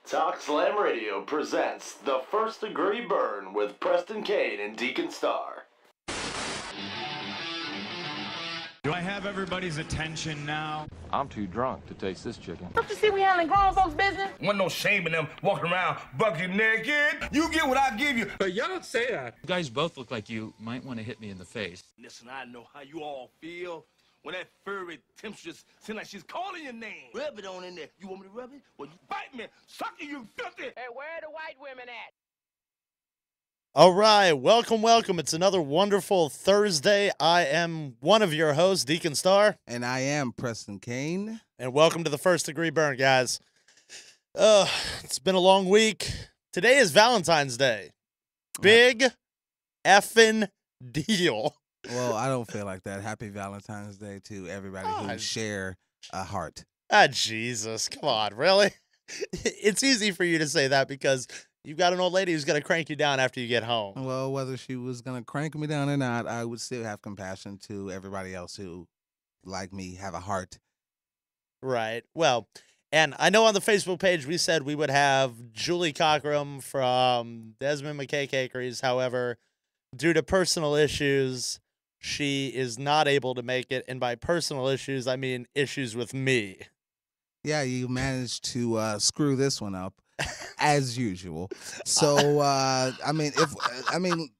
Talk Slam Radio presents The First Degree Burn with Preston Kane and Deacon Star. Do I have everybody's attention now? I'm too drunk to taste this chicken. Don't you see we handling grown folks' business? Wasn't no shame in them walking around bucket naked. You get what I give you. But y'all don't say that. You guys both look like you might want to hit me in the face. Listen, I know how you all feel when that furry temptress seems like she's calling your name. Rub it on in there. You want me to rub it? Well, you bite me. Suck it, you filthy. Hey, where are the white women at? All right, welcome. It's another wonderful Thursday. I am one of your hosts, Deacon Star. And I am Preston Kane. And welcome to the First Degree Burn, guys. It's been a long week. Today is Valentine's Day. Big effing deal. Well, I don't feel like that. Happy Valentine's Day to everybody who share a heart. Ah, Jesus. Come on, really? It's easy for you to say that because you've got an old lady who's going to crank you down after you get home. Well, whether she was going to crank me down or not, I would still have compassion to everybody else who, like me, have a heart. Right. Well, and I know on the Facebook page we said we would have Julie Cockrum from Desmond McKay Cakeries. However, due to personal issues, she is not able to make it. And by personal issues, I mean issues with me. Yeah, you managed to screw this one up. As usual. So,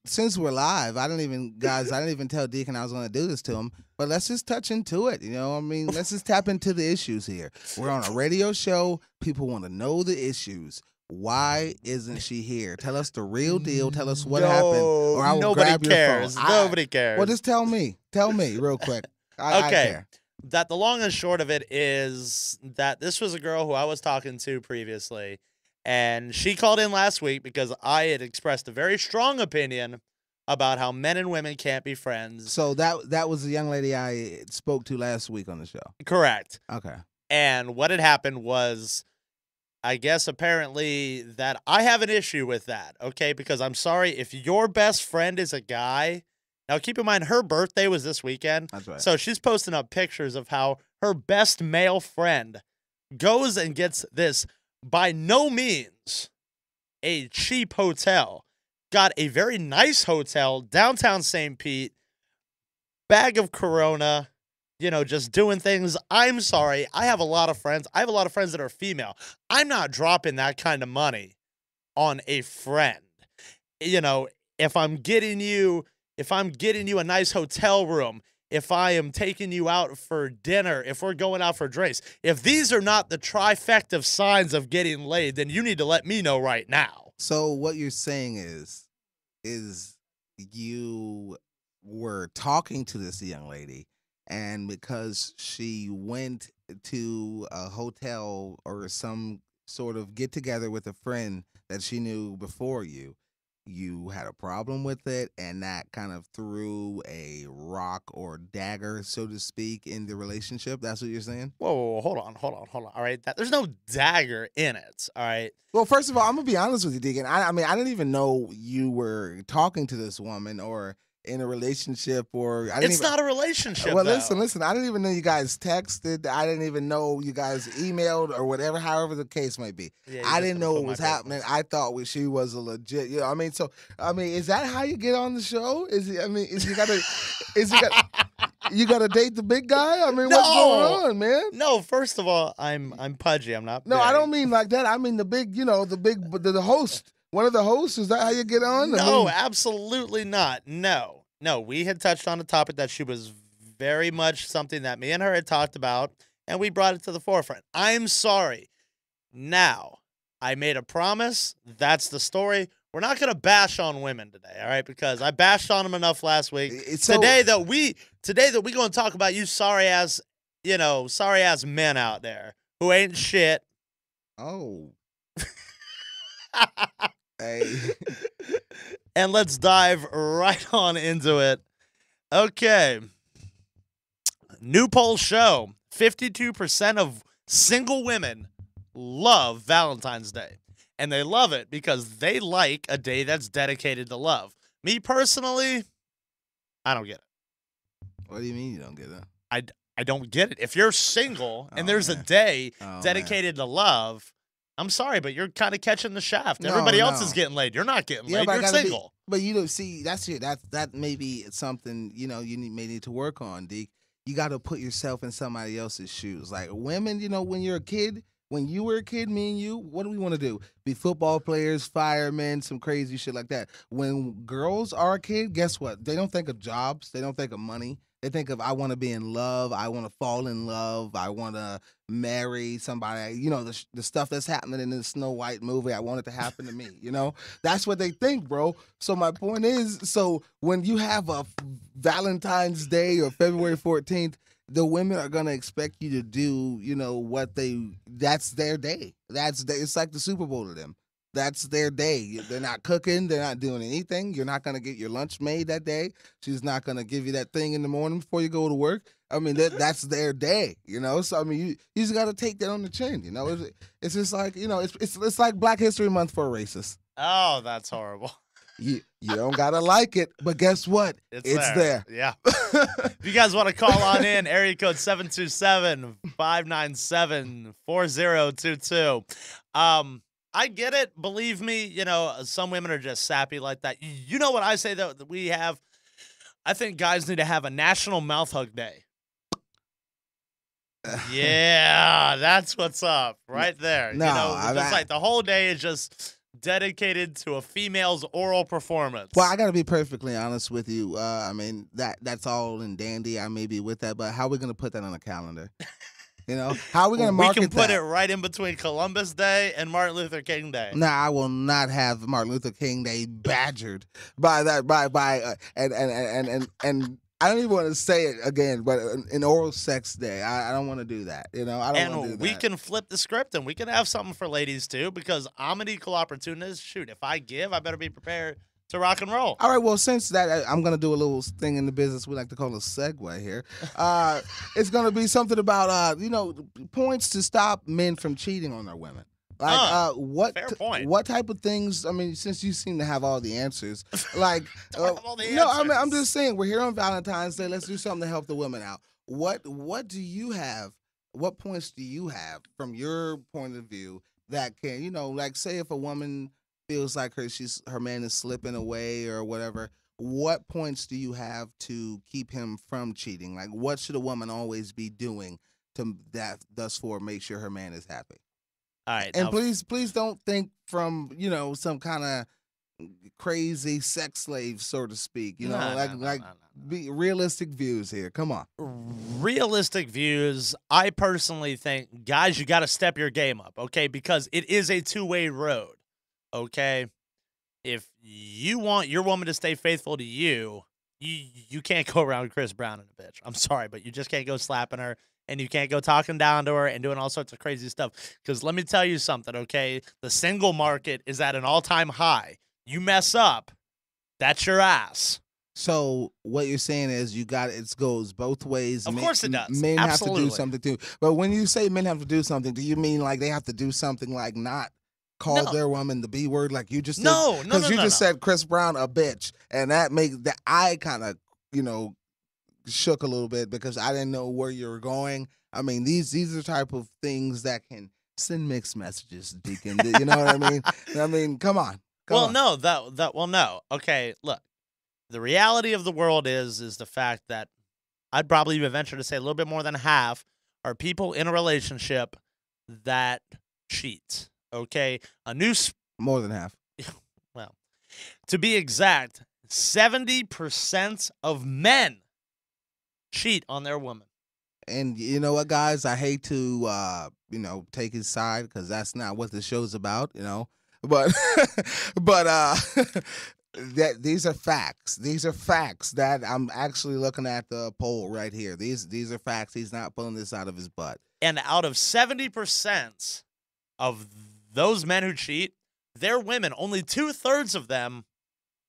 since we're live, I didn't even tell Deacon I was going to do this to him, but let's just touch into it. Let's just tap into the issues here. We're on a radio show. People want to know the issues. Why isn't she here? Tell us the real deal. Tell us what happened. Or I will grab your phone. Nobody cares. Well, just tell me. Tell me real quick. I care. That the long and short of it is that this was a girl who I was talking to previously. And she called in last week because I had expressed a very strong opinion about how men and women can't be friends. So that was the young lady I spoke to last week on the show. Correct. Okay. And what had happened was, I guess apparently that I have an issue with that, okay? Because I'm sorry, if your best friend is a guy, now keep in mind her birthday was this weekend. That's right. So she's posting up pictures of how her best male friend goes and gets this by no means a cheap hotel. Got a very nice hotel, downtown St. Pete, bag of Corona, just doing things. I'm sorry. I have a lot of friends. I have a lot of friends that are female. I'm not dropping that kind of money on a friend. If I'm getting you a nice hotel room, if I am taking you out for dinner, if we're going out for drinks, if these are not the trifecta of signs of getting laid, then you need to let me know right now. So what you're saying is you were talking to this young lady, and because she went to a hotel or some sort of get-together with a friend that she knew before you had a problem with it, and that kind of threw a rock or dagger, so to speak, in the relationship. That's what you're saying? Whoa, hold on. All right, there's no dagger in it. All right. Well, first of all, I'm gonna be honest with you, Deacon. I didn't even know you were talking to this woman or in a relationship, or it's not a relationship. Well, though. listen. I didn't even know you guys texted. I didn't even know you guys emailed or whatever, however the case might be. Yeah, I didn't know what was happening. I thought she was a legit. So is that how you get on the show? You gotta date the big guy? What's going on, man? No, first of all, I'm pudgy. I'm not. No, big. I don't mean like that. I mean the big, the host. One of the hosts, is that how you get on? No, absolutely not. No, we had touched on a topic that she was very much something that me and her had talked about, and we brought it to the forefront. I'm sorry. Now, I made a promise. That's the story. We're not going to bash on women today, all right? Because I bashed on them enough last week. Today that we going to talk about you sorry ass men out there who ain't shit. Oh. Hey. And let's dive right on into it. Okay. New poll show 52% of single women love Valentine's Day. And they love it because they like a day that's dedicated to love. Me personally, I don't get it. What do you mean you don't get it? I don't get it. If you're single and there's a day dedicated to love, I'm sorry, but you're kind of catching the shaft. No, Everybody else no. is getting laid. You're not getting Yeah, laid. but I You're gotta be- single. But you know, see, that may be something may need to work on, Deke. You got to put yourself in somebody else's shoes. Like women, when you're a kid, when you were a kid, me and you, what do we want to do? Be football players, firemen, some crazy shit like that. When girls are a kid, guess what? They don't think of jobs. They don't think of money. They think of, I want to be in love. I want to fall in love. I want to marry somebody. The stuff that's happening in the Snow White movie, I want it to happen to me. That's what they think, bro. So my point is, so when you have a Valentine's Day or February 14th, the women are going to expect you to do, that's their day. It's like the Super Bowl to them. That's their day. They're not cooking. They're not doing anything. You're not going to get your lunch made that day. She's not going to give you that thing in the morning before you go to work. I mean, that's their day, So, I mean, you just got to take that on the chin, It's just like, it's like Black History Month for a racist. Oh, that's horrible. You don't got to like it, but guess what? It's there. Yeah. If you guys want to call on in, area code 727-597-4022. I get it. Believe me, some women are just sappy like that. You know what I say, though, that we have? I think guys need to have a National Mouth Hug Day. Yeah, that's what's up right there. No, just like the whole day is just dedicated to a female's oral performance. Well, I got to be perfectly honest with you. I mean, that's all in dandy. I may be with that, but how are we going to put that on a calendar? How are we going to market that? We can put it right in between Columbus Day and Martin Luther King Day. No, I will not have Martin Luther King Day badgered by that and I don't even want to say it again, but an oral sex day. I don't want to do that. I don't want to do that. We can flip the script and we can have something for ladies too, because I'm an equal opportunist. Shoot, if I give, I better be prepared to rock and roll. All right, well, since that, I'm going to do a little thing in the business we like to call a segue here. It's going to be something about, points to stop men from cheating on their women. Like, fair point. What type of things? I mean, since you seem to have all the answers, like, all the no, I mean, I'm answers. just saying, we're here on Valentine's Day. Let's do something to help the women out. What do you have? What points do you have from your point of view that can, like, say if a woman feels like her man is slipping away or whatever, what points do you have to keep him from cheating? Like, what should a woman always be doing to thus far make sure her man is happy? All right. And now, please don't think from, some kind of crazy sex slave, so to speak. No. Be realistic views here. Come on. Realistic views. I personally think, guys, you got to step your game up, okay? Because it is a two-way road, okay? If you want your woman to stay faithful to you, you can't go around Chris Brown and a bitch. I'm sorry, but you just can't go slapping her. And you can't go talking down to her and doing all sorts of crazy stuff. Because let me tell you something, okay? The single market is at an all-time high. You mess up, that's your ass. So what you're saying is it goes both ways. Of course it does. Men Absolutely. have to do something too. But when you say men have to do something, do you mean like they have to do something like not call their woman the B word like you just did? No. Because you just said Chris Brown a bitch. And that makes that I kind of, shook a little bit because I didn't know where you were going. I mean, these are type of things that can send mixed messages, Deacon. You know what I mean? I mean, come on. No. Okay, look. The reality of the world is the fact that I'd probably even venture to say a little bit more than half are people in a relationship that cheat. Okay? More than half. Well, to be exact, 70% of men cheat on their woman. And you know what, guys? I hate to, take his side because that's not what the show's about, But, these are facts. These are facts that I'm actually looking at the poll right here. These are facts. He's not pulling this out of his butt. And out of 70% of those men who cheat, they're women. Only 2/3 of them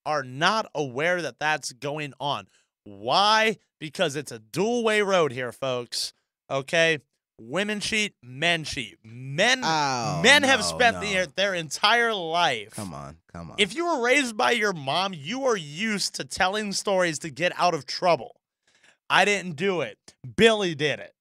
are not aware that that's going on. Why? Because it's a dual-way road here, folks. Okay? Women cheat, men cheat. Men have spent their entire life. Come on. If you were raised by your mom, you are used to telling stories to get out of trouble. I didn't do it. Billy did it.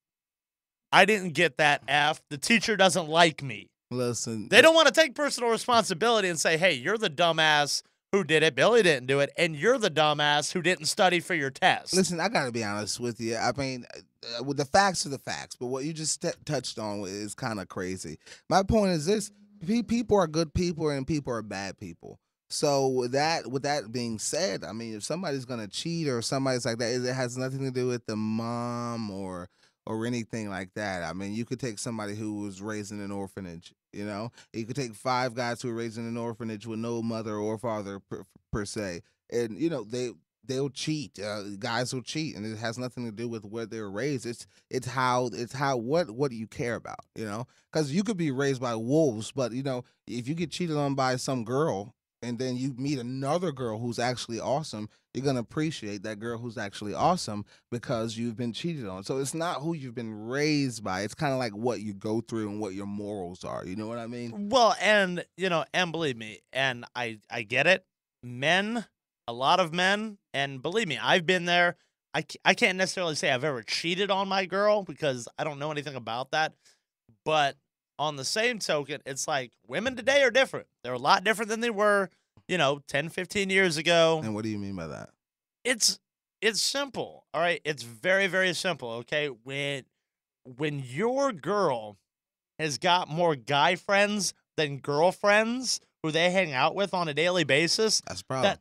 I didn't get that F. The teacher doesn't like me. Listen, They don't want to take personal responsibility and say, hey, you're the dumbass who did it. Billy didn't do it. And you're the dumbass who didn't study for your test. Listen, I got to be honest with you. I mean, with the facts are the facts, but what you just touched on is kind of crazy. My point is this: people are good people and people are bad people. So with that being said, I mean, if somebody's gonna cheat or somebody's like that, it has nothing to do with the mom or anything like that. I mean, you could take somebody who was raised in an orphanage. You know, you could take 5 guys who were raised in an orphanage with no mother or father per se, and you know they'll cheat. Guys will cheat, and it has nothing to do with where they're raised. It's how what do you care about? You know, because you could be raised by wolves, but you know if you get cheated on by some girl, and then you meet another girl who's actually awesome, you're gonna appreciate that girl who's actually awesome because you've been cheated on. So it's not who you've been raised by. It's kind of like what you go through and what your morals are. You know what I mean? Well, and, you know, and believe me, and I get it. Men, a lot of men, and believe me, I've been there. I can't necessarily say I've ever cheated on my girl because I don't know anything about that. But on the same token, it's like women today are different. They're a lot different than they were, you know, 10, 15 years ago. And what do you mean by that? It's simple, all right? It's very, very simple, okay? When your girl has got more guy friends than girlfriends who they hang out with on a daily basis, That's the problem.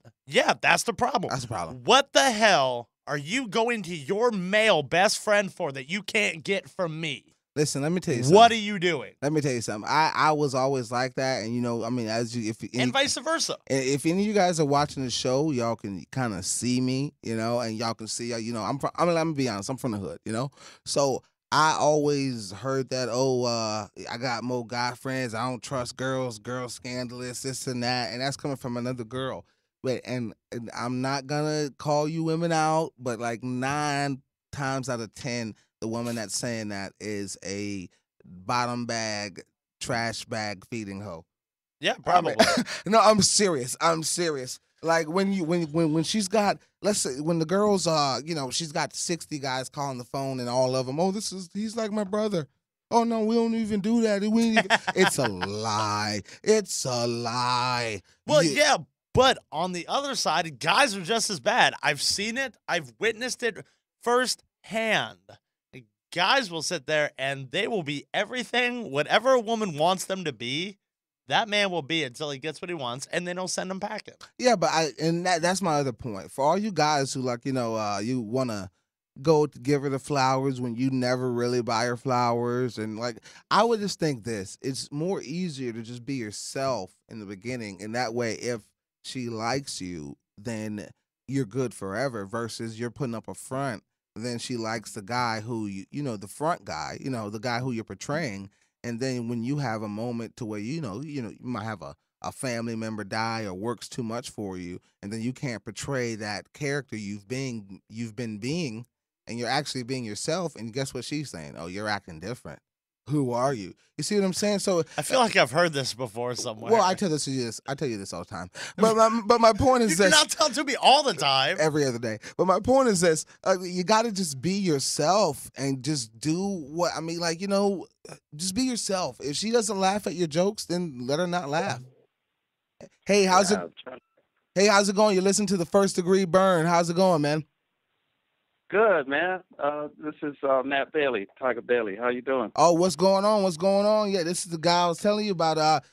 That's the problem. That's the problem. What the hell are you going to your male best friend for that you can't get from me? Listen, let me tell you something. What are you doing? Let me tell you something. I was always like that, and you know, I mean, And vice versa. if any of you guys are watching the show, y'all can kind of see me, you know, and y'all can see, you know, I'm gonna be honest, I'm from the hood, you know, so I always heard that, I got more guy friends, I don't trust girls scandalous, this and that, and that's coming from another girl. But and I'm not gonna call you women out, but like 9 times out of 10. The woman that's saying that is a bottom bag, trash bag feeding hoe. Yeah, probably. No, I'm serious. Like when she's got, let's say when the girls you know, she's got 60 guys calling the phone and all of them, he's like my brother. Oh no, we don't even do that. It's a lie. It's a lie. Well, yeah, but on the other side, guys are just as bad. I've seen it. I've witnessed it firsthand. Guys will sit there and they will be everything, whatever a woman wants them to be, that man will be until he gets what he wants, and then he'll send them packing. Yeah, but that's my other point. For all you guys who like, you know, you want to go to give her the flowers when you never really buy her flowers, and like, I would just think this: it's more easier to just be yourself in the beginning, and that way, if she likes you, then you're good forever. Versus you're putting up a front. Then she likes the guy who you know, the front guy, you know, the guy who you're portraying. And then when you have a moment to where, you know, you might have a family member die or works too much for you, and then you can't portray that character you've been being, and you're actually being yourself. And guess what she's saying? Oh, you're acting different. Who are you? You see what I'm saying? So I feel like I've heard this before somewhere. Well, I tell you this all the time. But my point is you this. cannot tell to me all the time. Every other day. But my point is this: you got to just be yourself and just do what I mean. Like, you know, just be yourself. If she doesn't laugh at your jokes, then let her not laugh. Hey, how's it going? You listen to the First Degree Burn. How's it going, man? Good, man. This is Matt Bailey, Tiger Bailey. How you doing? Oh, what's going on? What's going on? Yeah, this is the guy I was telling you about.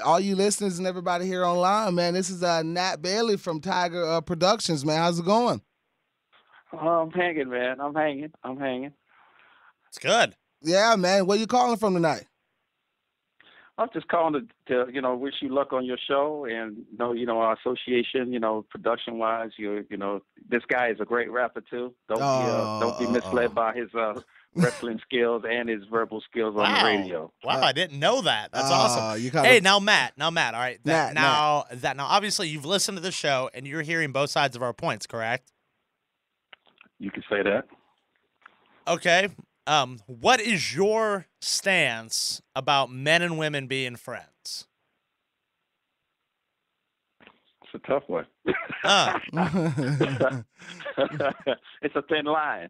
All you listeners and everybody here online, man. This is Nat Bailey from Tiger Productions, man. How's it going? I'm hanging, man. I'm hanging. It's good. Yeah, man. Where you calling from tonight? I'm just calling to you know, wish you luck on your show, and you know our association, you know, production wise, you know, this guy is a great rapper too. Don't be misled by his wrestling skills and his verbal skills on the radio. Wow, I didn't know that. That's awesome. Hey, now Matt, all right. Now obviously you've listened to the show and you're hearing both sides of our points, correct? You can say that. Okay. What is your stance about men and women being friends? It's a tough one. It's a thin line.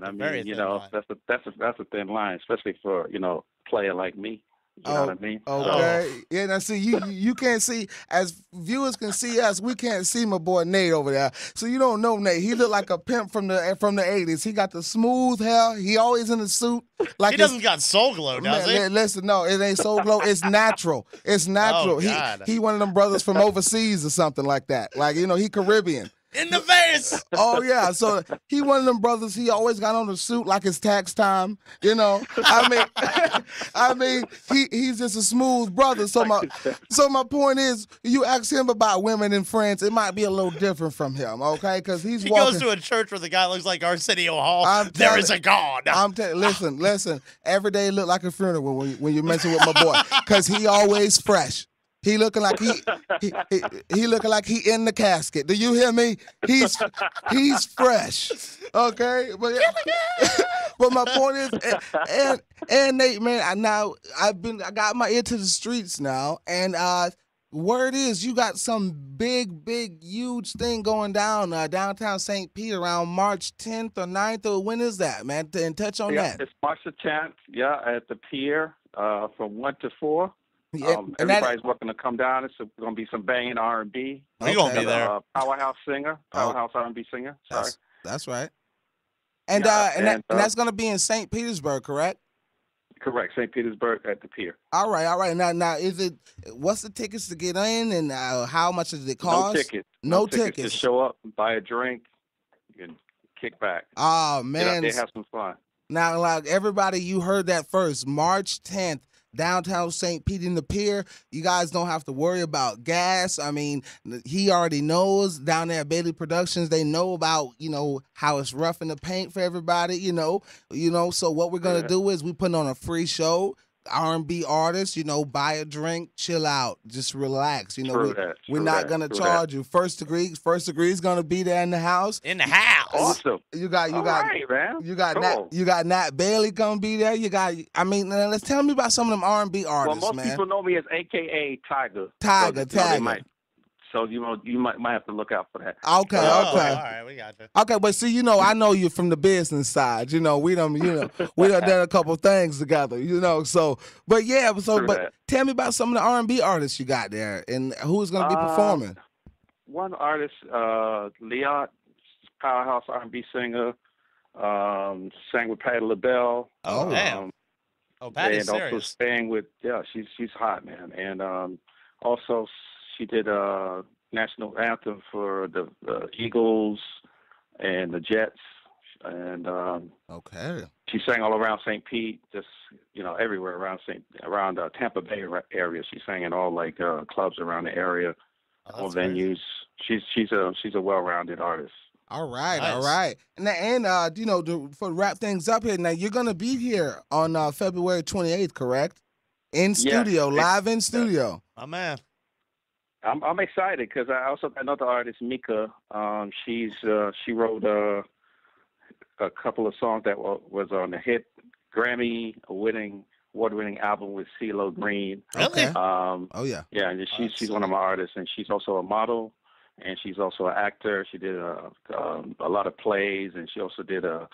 I mean, you know, that's a thin line, especially for, you know, a player like me. You know what I mean? Okay. Yeah, now see, you can't see, as viewers can see us, we can't see my boy Nate over there. So you don't know Nate. He look like a pimp from the 80s. He got the smooth hair. He always in a suit. Like He doesn't got soul glow, does he? Listen, no, it ain't soul glow. It's natural. It's natural. Oh, God. He one of them brothers from overseas or something like that. Like, he Caribbean. In the face. Oh yeah, so he one of them brothers. He always got on a suit like it's tax time. I mean, he's just a smooth brother. So my point is, you ask him about women and friends, it might be a little different from him, okay? Because he goes to a church where the guy looks like Arsenio Hall. There is a God. Listen. Every day look like a funeral when you mention with my boy, because he always fresh. He looking like he looking like he in the casket. Do you hear me? He's fresh. Okay, but my point is, and Nate, man, I got my ear to the streets now, and word is you got some big, huge thing going down downtown St. Pete around March 10th or 9th, or when is that, man? And touch on that. It's March the 10th. Yeah, at the pier from 1 to 4. Yeah, everybody's welcome to come down. It's going to be some banging R&B. We're going to be there. Powerhouse R&B singer. Sorry. That's right. And that's going to be in St. Petersburg, correct? Correct, St. Petersburg at the pier. All right. Now, what's the tickets to get in, and how much does it cost? No tickets. Just show up, buy a drink, and kick back. Oh man, they have some fun. Now, like everybody, you heard that first. March 10th. Downtown St. Pete in the pier. You guys don't have to worry about gas. I mean, he already knows down there at Bailey Productions. They know about, how it's rough in the paint for everybody, So what we're going to do is we put on a free show. R&B artists, buy a drink, chill out, just relax. We're not gonna charge you. First degree is gonna be there in the house. Awesome. You got right, man. You got Nat Bailey gonna be there. Let's tell me about some of them R&B artists. Well, most people know me as AKA Tiger. Tiger. So you might have to look out for that. Okay. All right, we got you. Okay, but see, I know you from the business side. We done done a couple things together. But tell me about some of the R&B artists you got there, and who's gonna be performing. One artist, Leon, powerhouse R&B singer, sang with Patti LaBelle. Oh damn! Patti's and serious. Also sang with she's hot, man, and also. She did a national anthem for the Eagles and the Jets, and she sang all around St. Pete, just everywhere around Tampa Bay area. She sang in all clubs around the area, all venues. She's a well-rounded artist. All right, nice. All right. And for wrap things up here, now you're gonna be here on February 28th, correct? In studio, live in studio. Oh man. I'm excited because I also got another artist, Mika. She wrote a couple of songs that was on the hit Grammy-winning, award-winning album with CeeLo Green. Really? Oh yeah. Yeah, and she's one of my artists, and she's also a model, and she's also an actor. She did a lot of plays, and she also did a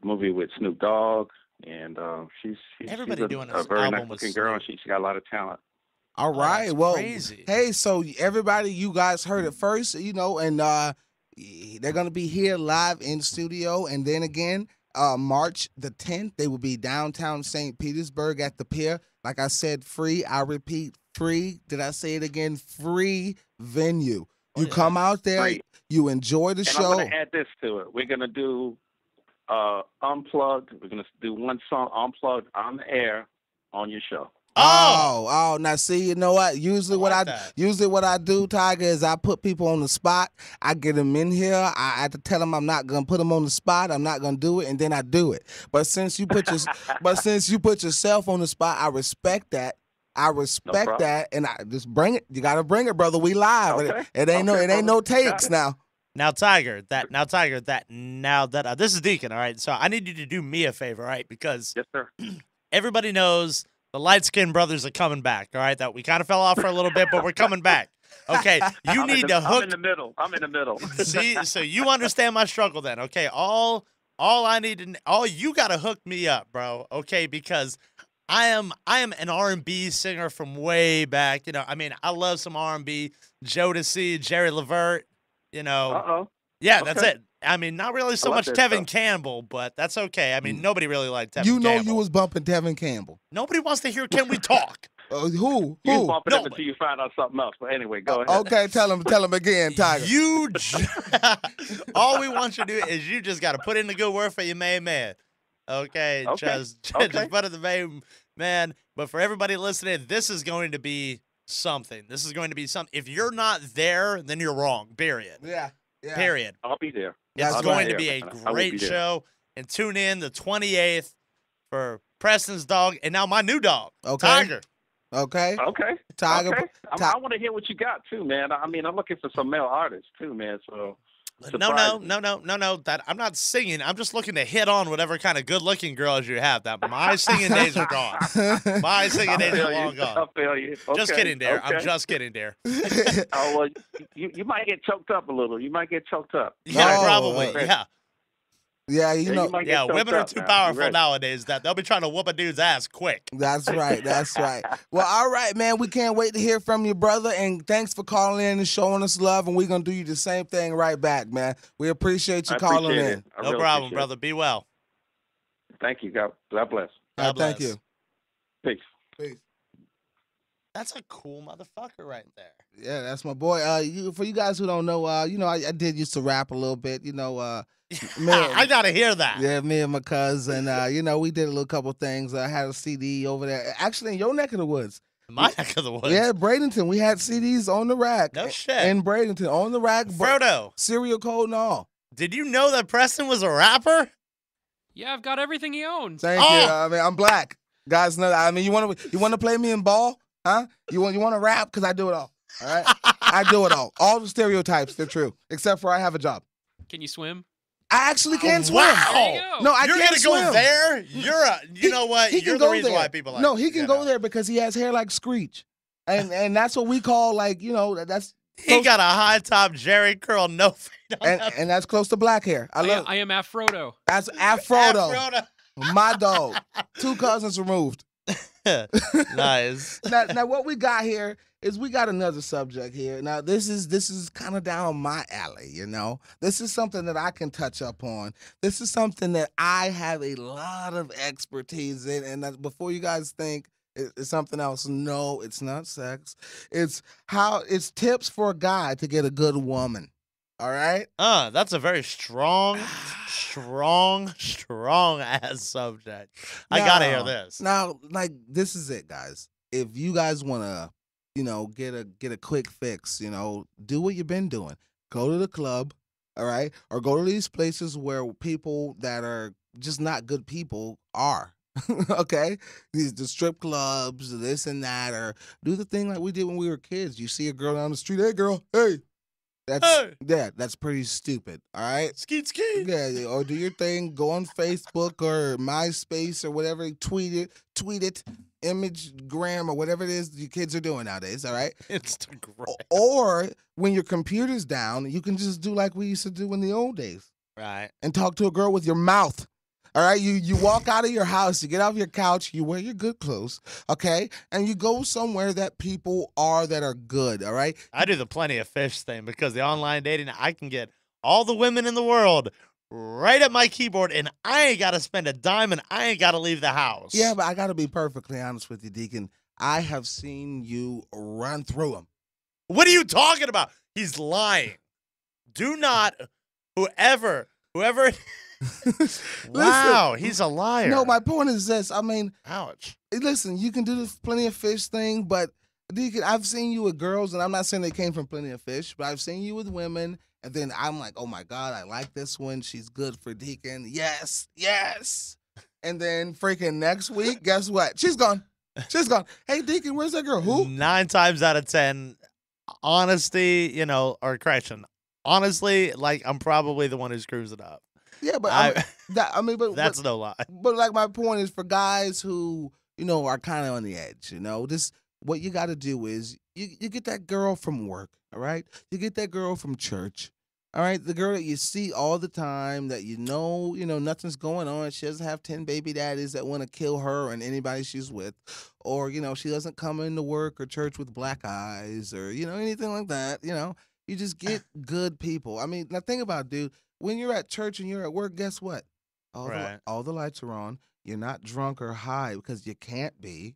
movie with Snoop Dogg. And she's doing a very nice-looking girl, and she's got a lot of talent. All right. Crazy. Hey, so everybody, you guys heard it first, and they're going to be here live in studio. And then again, March the 10th, they will be downtown St. Petersburg at the pier. Like I said, free. I repeat, free. Did I say it again? Free venue. You come out there, Free. You enjoy the show. I'm going to add this to it. We're going to do Unplugged. We're going to do one song Unplugged on the air on your show. Oh! Now see, you know what? Usually what I do, Tiger, is I put people on the spot. I get them in here. I have to tell them I'm not gonna put them on the spot. I'm not gonna do it, and then I do it. But since you put yourself on the spot, I respect that. That, and I just bring it. You gotta bring it, brother. We live. Okay. It ain't no takes now. Now, Tiger, this is Deacon, all right? So I need you to do me a favor, all right? Because yes, sir. Everybody knows the light-skinned brothers are coming back, all right? That we kind of fell off for a little bit, but we're coming back. Okay, you need to hook. I'm in the middle. See, so you understand my struggle then, okay? All you got to hook me up, bro, okay? Because I am an R&B singer from way back. You know, I mean, I love some R&B. Jodeci, Jerry Levert. You know. Uh-oh. Yeah, that's Okay. it. I mean, not really so I like much that Tevin stuff. Campbell, but that's okay. I mean, nobody really liked Tevin You know Campbell. you was bumping Tevin Campbell. Nobody wants to hear Can We Talk? Who? You Who? bumping No, him until you find out something else. But anyway, go ahead. Okay, tell him again, Tiger. All we want you to do is you just got to put in a good word for your main man. Okay, Okay. just Okay. put in the main man. But for everybody listening, this is going to be something. This is going to be something. If you're not there, then you're wrong. Period. Yeah. Period. I'll be there. It's That's going right. to be a I will great be there. show. And tune in the 28th for Preston's dog and now my new dog, Okay. Tiger. Okay. Okay. Tiger. Okay. I want to hear what you got too, man. I mean, I'm looking for some male artists too, man. So No. That I'm not singing. I'm just looking to hit on whatever kind of good-looking girls you have. That my singing days are gone. My singing days are long I gone. feel you. Just Okay, kidding, Dare. I'm okay. just kidding, Dare. Oh well, you might get choked up a little. You might get choked up. Yeah, Oh, probably. okay. Yeah, Yeah, you know. might get yeah. choked Women are up too now. powerful Right. nowadays. That they'll be trying to whoop a dude's ass quick. That's right. That's right. Well, all right, man. We can't wait to hear from you, brother. And thanks for calling in and showing us love. And we're going to do you the same thing right back, man. We appreciate you I calling appreciate in. it. I No really problem, appreciate it. brother. Be well. Thank you. God bless. All right, God thank bless. you. Peace. Peace. That's a cool motherfucker right there. Yeah, that's my boy. For you guys who don't know, you know, I did used to rap a little bit. You know, man, I gotta hear that. yeah, me and my cousin, you know, we did a little couple things. I had a CD over there, actually in your neck of the woods. My neck of the woods. Yeah, Bradenton. We had CDs on the rack. No shit. In Bradenton, on the rack, Frodo, serial code and all. did you know that Preston was a rapper? Yeah, I've got everything he owns. Thank Oh. you. I mean, I'm black. Guys know that. I mean, you want to play me in ball? Huh? You want to rap? Because I do it all. All right? I do it all. All the stereotypes, they're true. Except for I have a job. Can you swim? I actually can swim. Wow. There you go. No, I You're can't gonna swim. go there? You know what? He You're can the go reason there. why people like No, he can you go know. there because he has hair like Screech. And that's what we call, like, you know, that's He got a high top Jerry curl, no fade on that. and that's close to black hair. I love I am Afrodo. that's Afrodo. Afrodo. My dog. 2 cousins removed. Nice. Now what we got here is we got another subject here. Now this is kind of down my alley, you know. This is something that I can touch up on. This is something that I have a lot of expertise in, and that before you guys think it's something else, no, it's not sex. It's tips for a guy to get a good woman. All right? That's a very strong ass subject. I gotta hear this. Now, like, this is it, guys. If you guys want to, you know, get a quick fix, you know, do what you've been doing. Go to the club, all right? Or go to these places where people that are just not good people are. Okay? The strip clubs, this and that, or do the thing like we did when we were kids. You see a girl down the street, hey girl, hey. That's pretty stupid, all right? Skeet skeet. Yeah, or do your thing. Go on Facebook or MySpace or whatever. Tweet it, Imagegram or whatever it is your kids are doing nowadays. All right. Instagram. Or when your computer's down, you can just do like we used to do in the old days Right. and talk to a girl with your mouth. All right, you walk out of your house, you get off your couch, you wear your good clothes, okay, and you go somewhere that people are that are good. All right. I do the plenty of fish thing because the online dating, I can get all the women in the world right at my keyboard, and I ain't got to spend a dime, and I ain't got to leave the house. Yeah, but I got to be perfectly honest with you, Deacon. I have seen you run through them. What are you talking about? He's lying. Do not, whoever. Wow, he's a liar. No, my point is this. I mean, ouch. Listen, you can do the plenty of fish thing, but Deacon, I've seen you with girls, and I'm not saying they came from plenty of fish, but I've seen you with women, and then I'm like, oh my God, I like this one. She's good for Deacon. Yes. And then freaking next week, guess what? She's gone. Hey, Deacon, where's that girl? Who? 9 times out of 10, honesty, you know, or correction. Honestly, like, I'm probably the one who screws it up. Yeah, but that's no lie. But like my point is for guys who, you know, are kind of on the edge, you know, this what you got to do is you get that girl from work, all right? You get that girl from church, All right, the girl that you see all the time, that you know, nothing's going on. She doesn't have 10 baby daddies that want to kill her and anybody she's with, or she doesn't come into work or church with black eyes, or anything like that. You just get good people. I mean, now think about it, dude. When you're at church and you're at work, guess what? All the lights are on. You're not drunk or high because you can't be.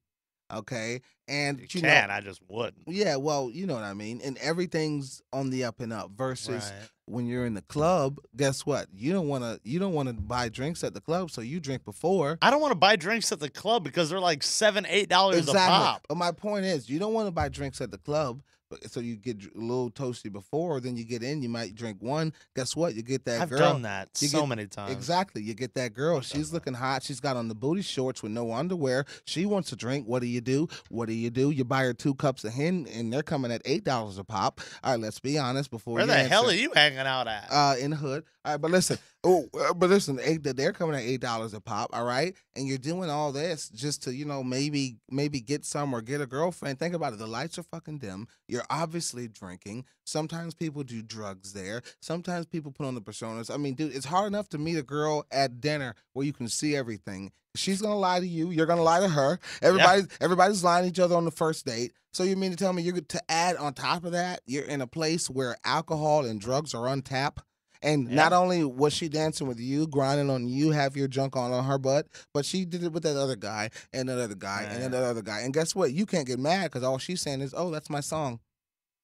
Okay, and you can. I just wouldn't. Yeah, well, you know what I mean. And everything's on the up and up. Versus when you're in the club, guess what? You don't want to buy drinks at the club, so you drink before. I don't want to buy drinks at the club because they're like $7, $8 a pop. But my point is, you don't want to buy drinks at the club. So you get a little toasty before, then you get in, you might drink one. Guess what? You get that girl. I've done that so many times. Exactly. You get that girl. She's looking hot. She's got on the booty shorts with no underwear. She wants a drink. What do? You buy her 2 cups of hen, and they're coming at $8 a pop. All right, let's be honest. Where the hell are you hanging out at? In the hood. All right, but listen. They're coming at $8 a pop. All right, and you're doing all this just to maybe get some or get a girlfriend. Think about it. The lights are fucking dim. You're obviously drinking. Sometimes people do drugs there. Sometimes people put on the personas. I mean, dude, it's hard enough to meet a girl at dinner where you can see everything. She's gonna lie to you. You're gonna lie to her. Everybody's lying to each other on the first date. So you mean to tell me you're to add on top of that, you're in a place where alcohol and drugs are on tap? And not only was she dancing with you, grinding on you, have your junk on her butt, but she did it with that other guy and that other guy and that other guy. And guess what? You can't get mad because all she's saying is, "Oh, that's my song."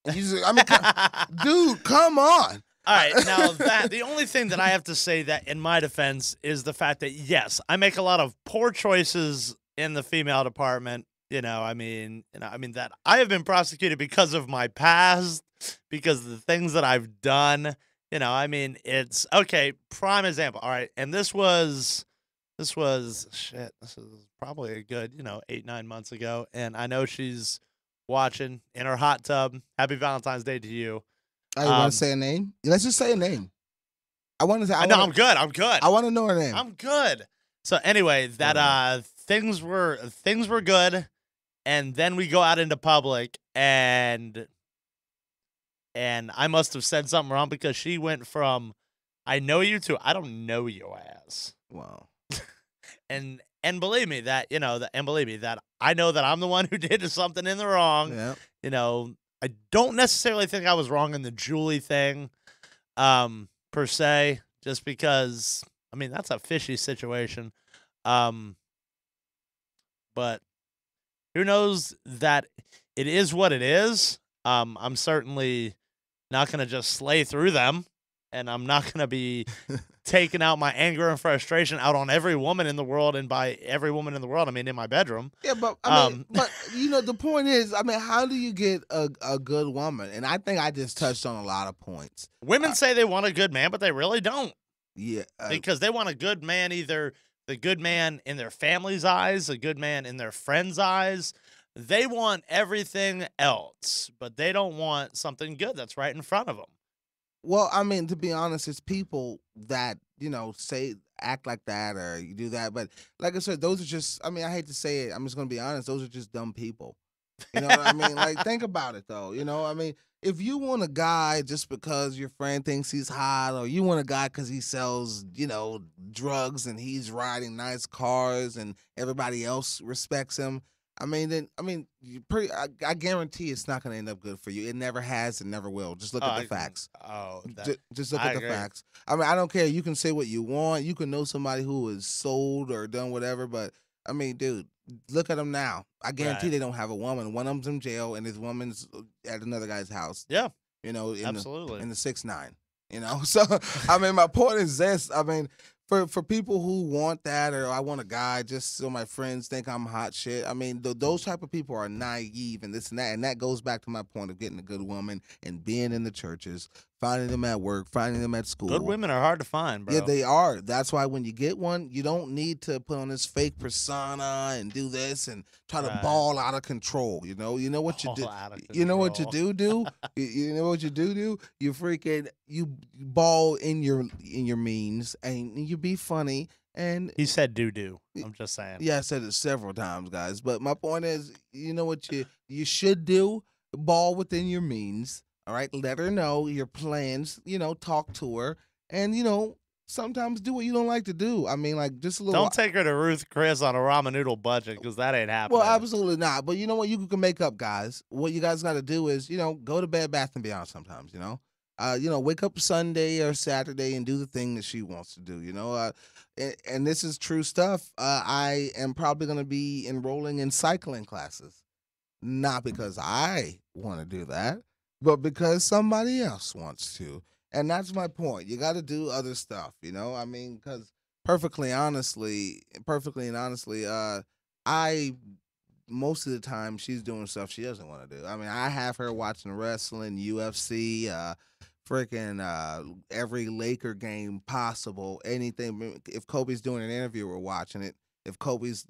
And you just, dude, come on. All right, now the only thing that I have to say that in my defense is the fact that yes, I make a lot of poor choices in the female department. I mean that I have been prosecuted because of my past, because of the things that I've done. I mean, it's okay. Prime example. All right. And this was probably a good, 8-9 months ago. And I know she's watching in her hot tub. Happy Valentine's Day to you. I want to say a name. Let's just say a name. I'm good. I'm good. I want to know her name. I'm good. So anyway, that things were good. And then we go out into public and I must have said something wrong because she went from "I know you" to "I don't know your ass." Wow. and believe me that that I know that I'm the one who did something in the wrong. Yeah. I don't necessarily think I was wrong in the Julie thing, per se, just because I mean that's a fishy situation. But who knows that it is what it is. I'm certainly not going to just slay through them, and I'm not going to be taking out my anger and frustration out on every woman in the world, and by every woman in the world, I mean in my bedroom. Yeah, but I mean, the point is, I mean, how do you get a good woman? And I think I just touched on a lot of points. Women say they want a good man, but they really don't. Yeah. Because they want a good man, either the good man in their family's eyes, a good man in their friends' eyes. They want everything else, but they don't want something good that's right in front of them. Well, I mean, to be honest, it's people that, act like that or you do that. But like I said, those are just, I mean, I hate to say it. I'm just going to be honest. Those are just dumb people. You know what I mean? Like, think about it, though. I mean, if you want a guy just because your friend thinks he's hot, or you want a guy because he sells, drugs and he's riding nice cars and everybody else respects him, I I guarantee it's not going to end up good for you. It never has and never will. Just look at the facts. Just look at the facts. I mean, I don't care. You can say what you want. You can know somebody who is sold or done whatever, but I mean, dude, look at them now. I guarantee they don't have a woman. One of them's in jail, and his woman's at another guy's house. Yeah, absolutely. In the 6'9". So I mean, my point is this. I mean, for people who want that, or I want a guy just so my friends think I'm hot shit. I mean, those type of people are naive and this and that. And that goes back to my point of getting a good woman and being in the churches, finding them at work, finding them at school. Good women are hard to find, bro. Yeah, they are. That's why when you get one, you don't need to put on this fake persona and do this and try to ball out of control. You know what you do. You know what you do. You know what you do. You freaking ball in your means and you be funny. And he said do. I'm just saying. Yeah, I said it several times, guys. But my point is, you know what you should do? Ball within your means. All right, let her know your plans. Talk to her, and sometimes do what you don't like to do. I mean, like just a little. Don't take her to Ruth Chris on a ramen noodle budget because that ain't happening. Well, absolutely not. But you know what? You can make up, guys. What you guys got to do is, go to Bed Bath & Beyond sometimes. Wake up Sunday or Saturday and do the thing that she wants to do. And this is true stuff. I am probably going to be enrolling in cycling classes, not because I want to do that, but because somebody else wants to. And that's my point. You got to do other stuff, I mean, because perfectly and honestly, I most of the time she's doing stuff she doesn't want to do. I mean, I have her watching wrestling, UFC, every Laker game possible, anything. If Kobe's doing an interview, we're watching it. If Kobe's,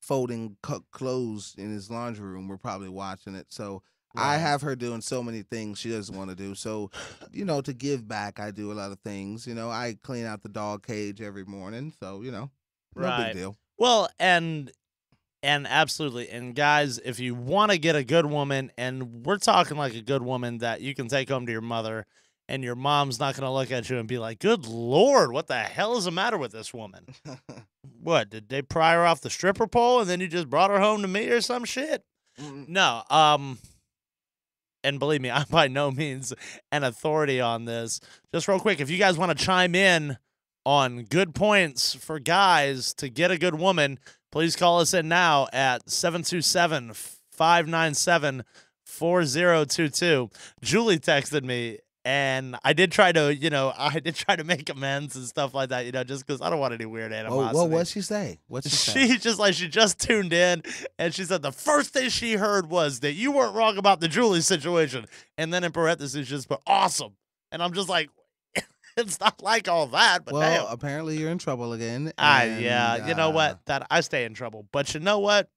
folding clothes in his laundry room, we're probably watching it. So I have her doing so many things she doesn't want to do. So, to give back, I do a lot of things. I clean out the dog cage every morning. So, no big deal. Well, and absolutely. And guys, if you want to get a good woman, and we're talking like a good woman that you can take home to your mother, and your mom's not going to look at you and be like, good Lord, what the hell is the matter with this woman? What, did they pry her off the stripper pole and then you just brought her home to me or some shit? No, and believe me, I'm by no means an authority on this. Just real quick, if you guys want to chime in on good points for guys to get a good woman, please call us in now at 727-597-4022. Julie texted me, and I did try to, make amends and stuff like that, just because I don't want any weird animosity. Well, what'd she say? She just tuned in, and she said the first thing she heard was that you weren't wrong about the Julie situation. And then in parentheses, just put awesome. And I'm just like, it's not like all that, but well, damn. Apparently you're in trouble again. Yeah, you know what? That I stay in trouble. But you know what?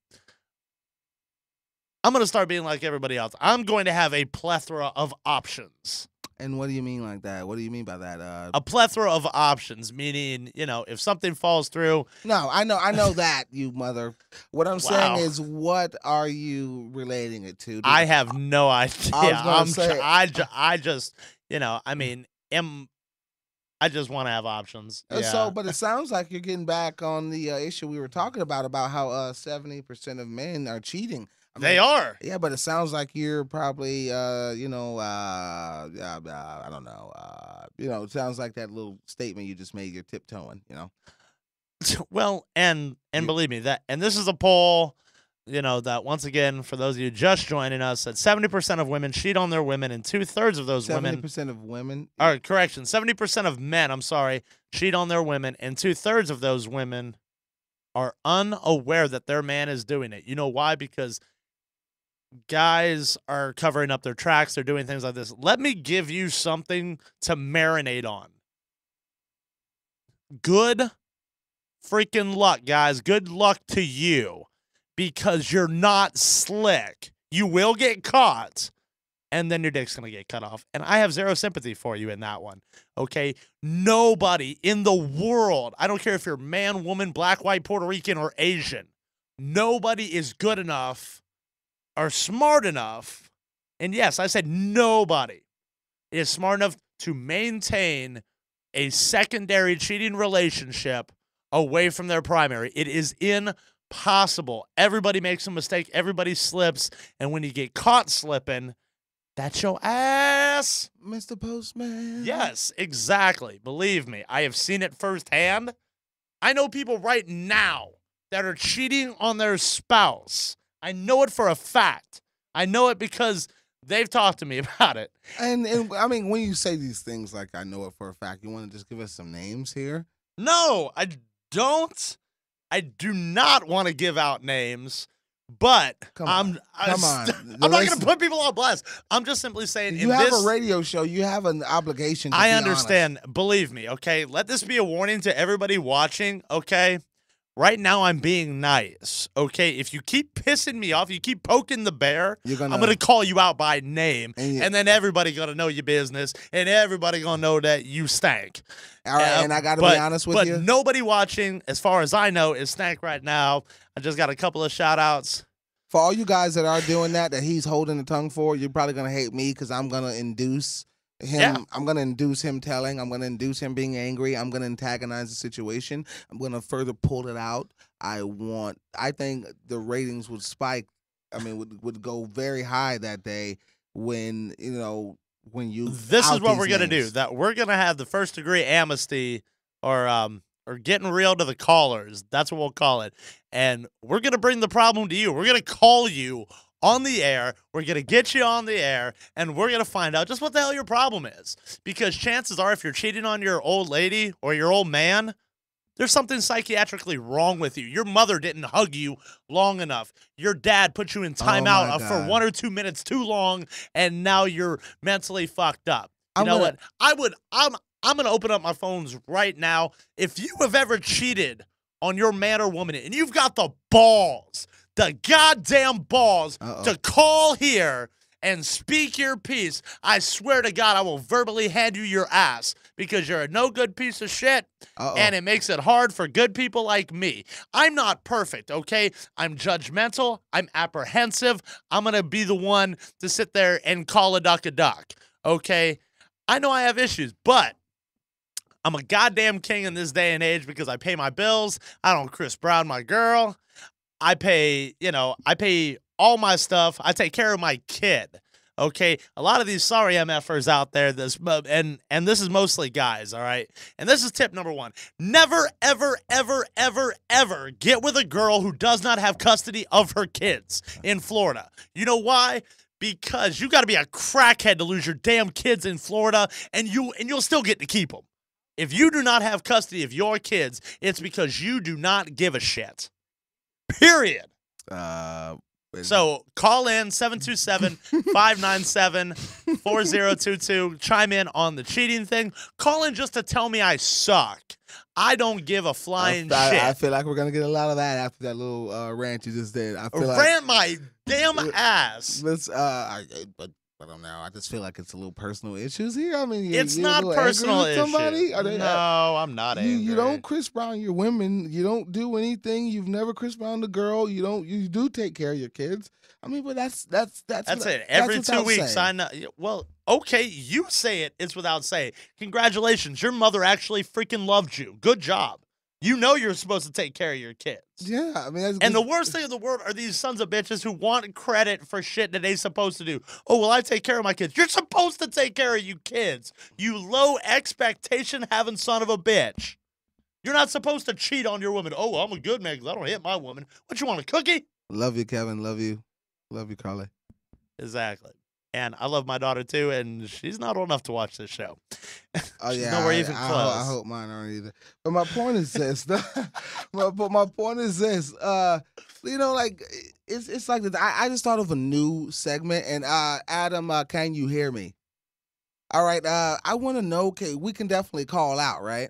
I'm going to start being like everybody else. I'm going to have a plethora of options. And what do you mean like that? What do you mean by that? A plethora of options, meaning, if something falls through. No, I know that, you mother. What I'm saying is, what are you relating it to? I have no idea. I just want to have options. So, but it sounds like you're getting back on the issue we were talking about how 70% of men are cheating. They are. Yeah, but it sounds like you're probably, I don't know. It sounds like that little statement you just made, you're tiptoeing, Well, and believe me, and this is a poll, that once again, for those of you just joining us, that 70% of women cheat on their women, and 2/3 of those 70% of women? Or, correction, 70% of men, cheat on their women, and 2/3 of those women are unaware that their man is doing it. You know why? Because guys are covering up their tracks. They're doing things like this. Let me give you something to marinate on. Good freaking luck, guys. Good luck to you, because you're not slick. You will get caught, and then your dick's going to get cut off. And I have zero sympathy for you in that one, okay? Nobody in the world, I don't care if you're man, woman, black, white, Puerto Rican, or Asian, nobody is good enough or smart enough, and yes, I said nobody is smart enough to maintain a secondary cheating relationship away from their primary. It is impossible. Everybody makes a mistake. Everybody slips, and when you get caught slipping, that's your ass. Mr. Postman. Yes, exactly. Believe me, I have seen it firsthand. I know people right now that are cheating on their spouse. I know it for a fact. I know it because they've talked to me about it. And I mean, when you say these things like I know it for a fact, you want to just give us some names here? No, I don't. I do not want to give out names, but I'm not going to put people on blast. I'm just simply saying you have a radio show. You have an obligation to be understand. Honest. Believe me, okay? Let this be a warning to everybody watching, okay? Right now, I'm being nice, okay? If you keep pissing me off, you keep poking the bear, I'm going to call you out by name, and then everybody going to know your business, and everybody going to know that you stank. All right, and I got to be honest with you. But nobody watching, as far as I know, is stank right now. I just got a couple of shout-outs. For all you guys that are doing that he's holding the tongue for, you're probably gonna hate me because I'm gonna induce him. Yeah. I'm gonna induce him telling. I'm gonna induce him being angry. I'm gonna antagonize the situation. I'm gonna further pull it out. I think the ratings would spike. I mean, would go very high that day when when you. This is what we're gonna names. do. That we're gonna have the first degree amnesty, or getting real to the callers. That's what we'll call it. And we're gonna bring the problem to you. We're gonna call you on the air. We're gonna get you on the air, and we're gonna find out just what the hell your problem is. Because chances are, if you're cheating on your old lady or your old man, there's something psychiatrically wrong with you. Your mother didn't hug you long enough. Your dad put you in timeout for 1 or 2 minutes too long, and now you're mentally fucked up. You know what? I'm going to open up my phones right now. If you have ever cheated on your man or woman, and you've got the balls, the goddamn balls to call here and speak your piece, I swear to God, I will verbally hand you your ass because you're a no good piece of shit, and it makes it hard for good people like me. I'm not perfect, okay? I'm judgmental. I'm apprehensive. I'm going to be the one to sit there and call a duck, okay? I know I have issues, but I'm a goddamn king in this day and age because I pay my bills. I don't Chris Brown my girl. I pay all my stuff. I take care of my kid. Okay, a lot of these sorry MFers out there, and this is mostly guys, all right? And this is tip number 1. Never, ever, ever, ever, ever get with a girl who does not have custody of her kids in Florida. You know why? Because you got to be a crackhead to lose your damn kids in Florida, and you'll still get to keep them. If you do not have custody of your kids, it's because you do not give a shit. Period. So call in 727-597-4022. Chime in on the cheating thing. Call in just to tell me I suck. I don't give a flying shit. I feel like we're gonna get a lot of that after that little rant you just did. I feel rant my damn ass. Let's but I don't know. I just feel like it's a little personal issues here. I mean, it's not personal issues. Somebody? No, I'm not angry. You don't Chris Brown your women. You don't do anything. You've never Chris Brown the girl. You do take care of your kids. I mean, but that's it. Every 2 weeks, I know. Well, okay, you say it. It's without saying. Congratulations, your mother actually freaking loved you. Good job. You know you're supposed to take care of your kids. Yeah, I mean, and the worst thing in the world are these sons of bitches who want credit for shit that they're supposed to do. Oh, well, I take care of my kids. You're supposed to take care of you kids. You low expectation having son of a bitch. You're not supposed to cheat on your woman. Oh, well, I'm a good man because I don't hit my woman. What, you want, a cookie? Love you, Kevin. Love you. Love you, Carly. Exactly. And I love my daughter, too, and she's not old enough to watch this show. Oh, yeah. Nowhere even close. I hope mine aren't either. But my point is this. my point is this. Like, it's like this. I just thought of a new segment. And, Adam, can you hear me? All right. I want to know, okay, we can definitely call out, right?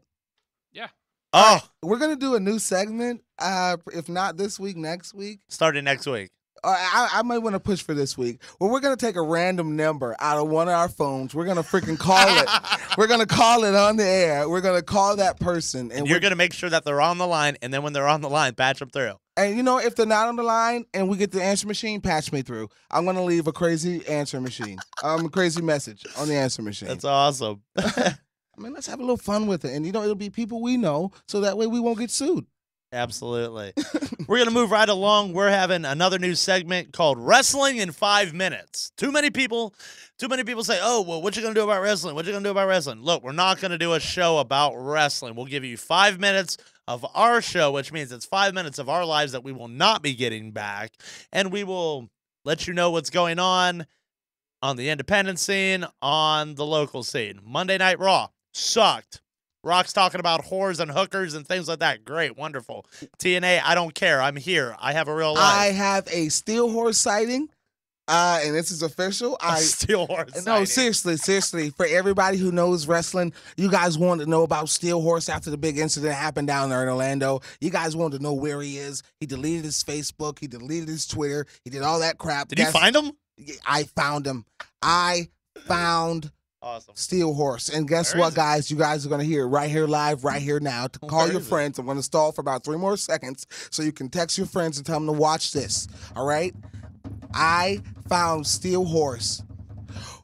Yeah. Oh. Right, we're going to do a new segment. If not this week, next week. Starting next week. I might want to push for this week. Well, we're going to take a random number out of one of our phones. We're going to freaking call it. We're going to call it on the air. We're going to call that person. And you're going to make sure that they're on the line, and then when they're on the line, patch them through. And, if they're not on the line and we get the answer machine, patch me through. I'm going to leave a crazy answer machine. A crazy message on the answer machine. That's awesome. I mean, let's have a little fun with it. And, it'll be people we know, so that way we won't get sued. Absolutely. We're going to move right along. We're having another new segment called Wrestling in 5 Minutes. Too many people say, oh, well, what you going to do about wrestling? What you going to do about wrestling? Look, we're not going to do a show about wrestling. We'll give you 5 minutes of our show, which means it's 5 minutes of our lives that we will not be getting back. And we will let you know what's going on the independent scene, on the local scene. Monday Night Raw sucked. Rock's talking about whores and hookers and things like that. Great, wonderful. TNA, I don't care. I'm here. I have a real life. I have a steel horse sighting, and this is official. Steel horse sighting. No, seriously. For everybody who knows wrestling, you guys wanted to know about Steel Horse after the big incident happened down there in Orlando. You guys wanted to know where he is. He deleted his Facebook. He deleted his Twitter. He did all that crap. Did you find him? I found him. I found Awesome. Steel Horse. And guess Where what, is it? guys? You guys are going to hear it right here live, right here now. To call Where your is it? friends. I'm going to stall for about 3 more seconds so you can text your friends and tell them to watch this. All right? I found Steel Horse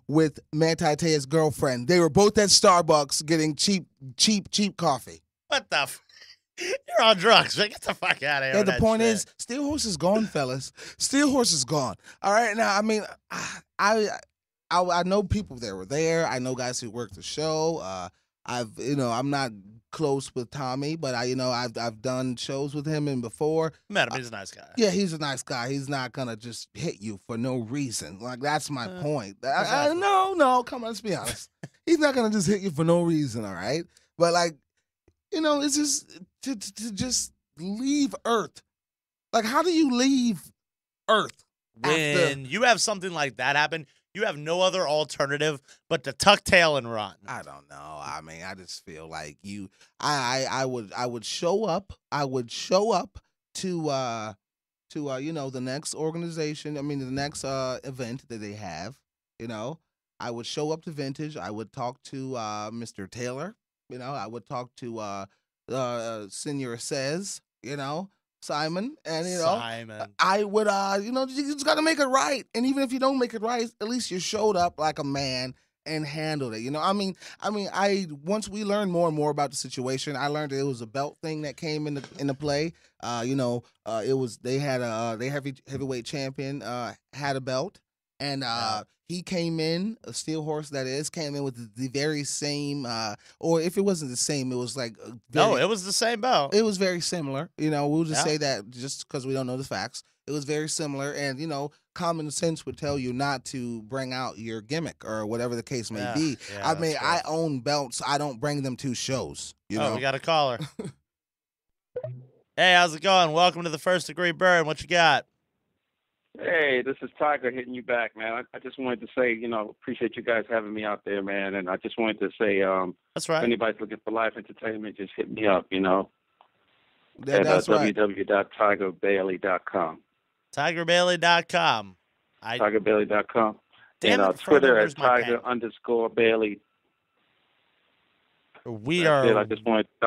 with Manti Te'o's girlfriend. They were both at Starbucks getting cheap coffee. What the? You're on drugs. Man. Get the fuck out of here. Yeah, with the that point shit. is, Steel Horse is gone, fellas. Steel Horse is gone. All right, now I mean, I know people that were there. I know guys who worked the show. I'm not close with Tommy, but I've done shows with him and before. Met him. He's a nice guy. Yeah, he's a nice guy. He's not gonna just hit you for no reason. Like that's my point. No, come on, let's be honest. He's not gonna just hit you for no reason. All right, but like, it's just to just leave Earth. Like, how do you leave Earth When you have something like that happen, you have no other alternative but to tuck tail and run. I don't know. I mean, I just feel like I would show up. I would show up to the next organization. I mean, the next event that they have. I would show up to Vintage. I would talk to Mr. Taylor. I would talk to Senior Says. Simon, and Simon. I would you just got to make it right. And even if you don't make it right, at least you showed up like a man and handled it. Once we learned more and more about the situation, I learned that it was a belt thing that came into play. It was they had their heavyweight champion had a belt, and he came in, a Steel Horse that is, came in with the very same, or if it wasn't the same, it was like No, it was the same belt. it was very similar. We'll just say that just because we don't know the facts. It was very similar, and common sense would tell you not to bring out your gimmick or whatever the case may be. Yeah, I mean, that's I own belts. I don't bring them to shows. We got a caller. Hey, how's it going? Welcome to the First Degree Burn. What you got? Hey, this is Tiger hitting you back, man. I just wanted to say, appreciate you guys having me out there, man. And I just wanted to say, That's right. if anybody's looking for live entertainment, just hit me up, That's right. www.tigerbailey.com. TigerBailey.com. TigerBailey.com. Damn And it, Frodo, Twitter where's at my pen? Tiger_Bailey. We That's it. are. I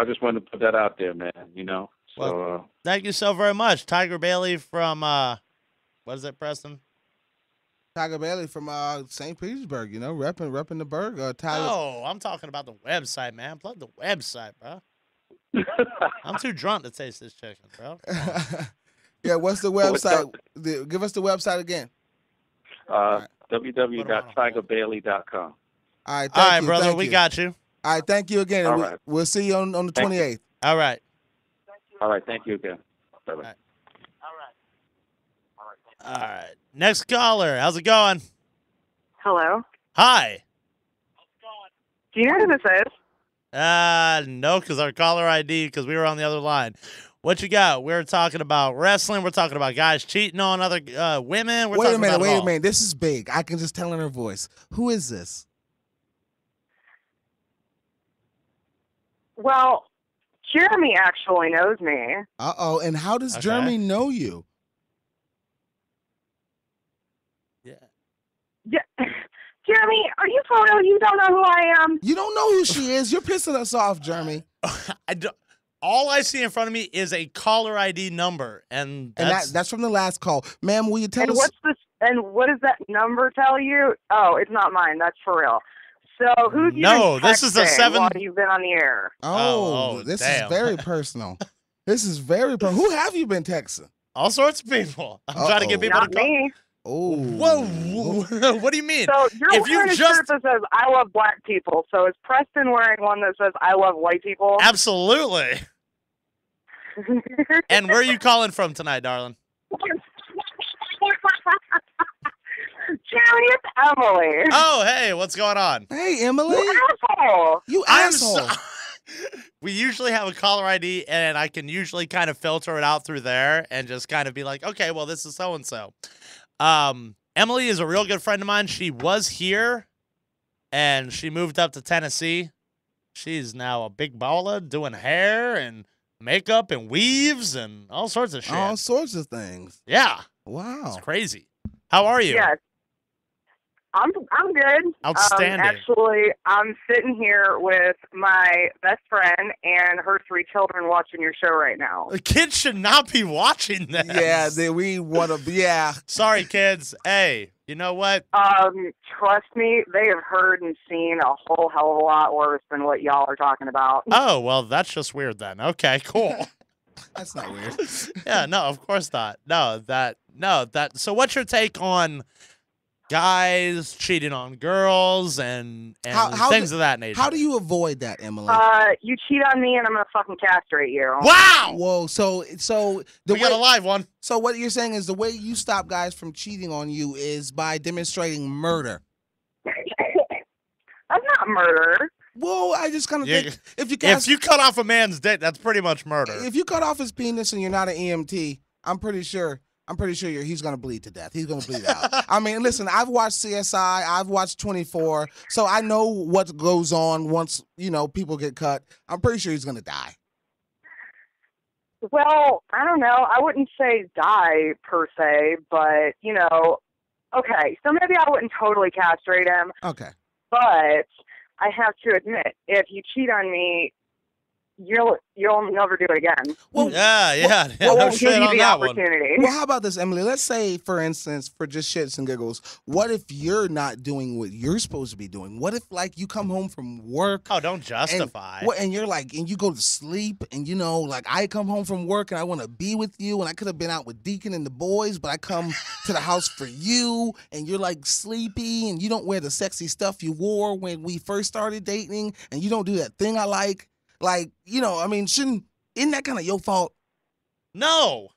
just wanted to put that out there, man. So Well, thank you so very much, Tiger Bailey from what is it, Preston? Tiger Bailey from St. Petersburg. Repping the burg. Tyler. Oh, I'm talking about the website, man. Plug the website, bro. I'm too drunk to taste this chicken, bro. Yeah, what's the website? Give us the website again. www.tigerbailey.com. All right, All right, you, brother, thank we you. got you. All right, thank you again. All and right. We'll see you on the 28th. All right. All right. Thank you again. Bye-bye. Right. All right. Next caller. How's it going? Hello. Hi. Do you know who this is? No, because our caller ID, because we were on the other line. What you got? We're talking about wrestling. We're talking about guys cheating on other women. We're Wait a talking minute, about it wait a all. minute. This is big. I can just tell in her voice. Who is this? Well, Jeremy actually knows me. Uh-oh. And how does Okay. Jeremy know you? Yeah. Yeah. Jeremy, are you for real? You don't know who I am? You don't know who she is. You're pissing us off, Jeremy. I don't, all I see in front of me is a caller ID number, and And that's, that's from the last call. Ma'am, will you tell And us? what's this? And what does that number tell you? Oh, it's not mine. That's for real. So who's you No, been this is the texting 7 while you've been on the air? Oh, Oh, this damn. is very personal. This is very personal. Who have you been texting? all sorts of people. I'm trying to get people Not to call. me. Oh. Whoa. What do you mean? So you're If you wearing a just- shirt that says "I love black people." So is Preston wearing one that says "I love white people"? Absolutely. And where are you calling from tonight, darling? Jeremy, it's Emily. Oh, hey, what's going on? Hey, Emily. You asshole. You I'm asshole. We usually have a caller ID, and I can usually kind of filter it out through there and just kind of be like, okay, well, this is so-and-so. Emily is a real good friend of mine. She was here, and she moved up to Tennessee. She's now a big baller doing hair and makeup and weaves and all sorts of shit. All sorts of things. Yeah, Wow. it's crazy. How are you? Yes. I'm good. Outstanding. Actually, I'm sitting here with my best friend and her 3 children watching your show right now. The kids should not be watching this. Yeah, we want to. Yeah. Sorry, kids. Hey, you know what? Trust me, they have heard and seen a whole hell of a lot worse than what y'all are talking about. Oh, well, that's just weird then. Okay, cool. That's not weird. Yeah, no, of course not. So what's your take on guys cheating on girls and things of that nature? How do you avoid that, Emily? You cheat on me and I'm gonna fucking castrate you. Wow! Whoa, so We got a live one. So what you're saying is the way you stop guys from cheating on you is by demonstrating murder. That's not murder. Well, I just kind of think if you cut off a man's dick, that's pretty much murder. If you cut off his penis and you're not an EMT, I'm pretty sure he's gonna bleed to death. He's gonna bleed out. I mean, listen, I've watched CSI, I've watched 24, so I know what goes on once people get cut. I'm pretty sure he's gonna die. Well, I don't know. I wouldn't say die per se, but okay. So maybe I wouldn't totally castrate him. Okay. But I have to admit, if you cheat on me, you'll never do it again. Well, yeah. Well, No won't shit give you on the that one. opportunity. Well, how about this, Emily? Let's say, for instance, for just shits and giggles, what if you're not doing what you're supposed to be doing? What if, like, you come home from work? Oh, don't justify. And you're like, and you go to sleep, and like, I come home from work and I want to be with you, and I could have been out with Deacon and the boys, but I come to the house for you, and you're like sleepy, and you don't wear the sexy stuff you wore when we first started dating, and you don't do that thing I like. Like, I mean, isn't that kind of your fault? No.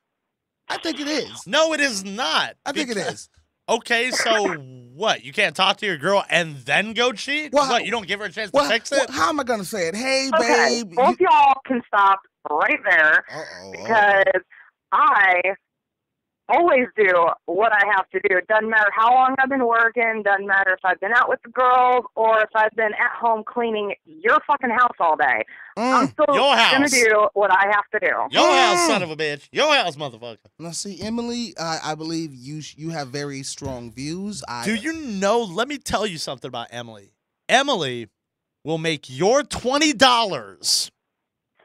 I think it is. No, it is not. I think it is. Okay, so what? You can't talk to your girl and then go cheat? Well, what, you don't give her a chance to fix it? How am I going to say it? Hey, Okay, babe. both y'all can stop right there because I always do what I have to do. It doesn't matter how long I've been working, doesn't matter if I've been out with the girls or if I've been at home cleaning your fucking house all day. I'm still Your house. gonna do what I have to do. Your house, son of a bitch. Your house, motherfucker. Now, see, Emily, I believe you have very strong views. Do you know? Let me tell you something about Emily. Emily will make your $20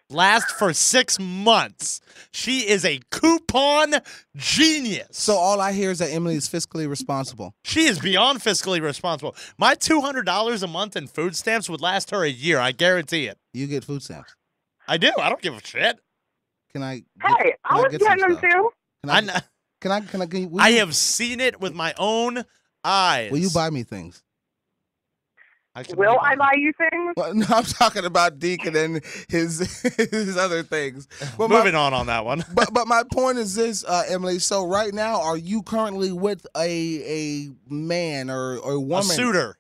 last for 6 months. She is a coupon genius. So all I hear is that Emily is fiscally responsible. She is beyond fiscally responsible. My $200 a month in food stamps would last her a year. I guarantee it. You get food stamps. I do. I don't give a shit. Can I? Hey, I was getting them too. I have seen it with my own eyes. Will you buy me things? Will I buy you things? Well, no, I'm talking about Deacon and his other things. But Moving on that one. but my point is this, Emily. So right now, are you currently with a man or woman? A suitor.